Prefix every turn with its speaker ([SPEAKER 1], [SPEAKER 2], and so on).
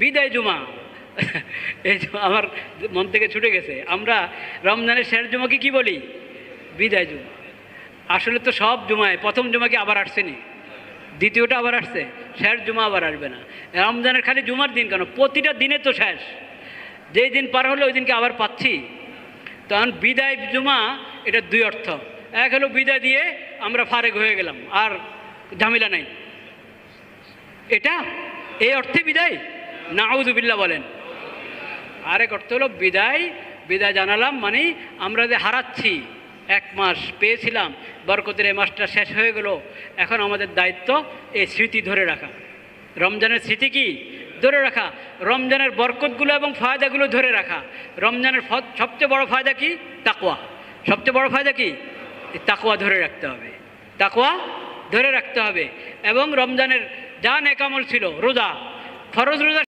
[SPEAKER 1] বিদায় জুমা। এই আমার মন থেকে ছুটে গেছে। আমরা রমজানের শেষ জুমাকে কি বলি? বিদায় জুমা। আসলে তো সব জুমায় প্রথম জুমা কি আবার আসছে নি? দ্বিতীয়টা আবার আসছে, শেষ জুমা আবার আসবে না। রমজানের খালি জুমার দিন কেন, প্রতিটা দিনে তো শেষ। যেই দিন পার হলো ওই দিনকে আবার পাচ্ছি। তখন বিদায় জুমা এটা দুই অর্থ। এক হলো বিদায় দিয়ে আমরা ফারেক হয়ে গেলাম, আর ঝামেলা নাই, এটা এই অর্থে বিদায়, নাউযুবিল্লাহ বলেন। আরেক অর্থ হলো বিদায়, বিদায় জানালাম মানে আমরা যে হারাচ্ছি, এক মাস পেয়েছিলাম, বরকতের এই মাসটা শেষ হয়ে গেল, এখন আমাদের দায়িত্ব এই স্মৃতি ধরে রাখা। রমজানের স্মৃতি কি ধরে রাখা, রমজানের বরকতগুলো এবং ফায়দাগুলো ধরে রাখা। রমজানের সবচেয়ে বড় ফায়দা কি? তাকওয়া। সবচেয়ে বড় ফায়দা কি? তাকওয়া ধরে রাখতে হবে, তাকওয়া ধরে রাখতে হবে। এবং রমজানের যা নেক আমল ছিল, রোজা, ফরজ রোজা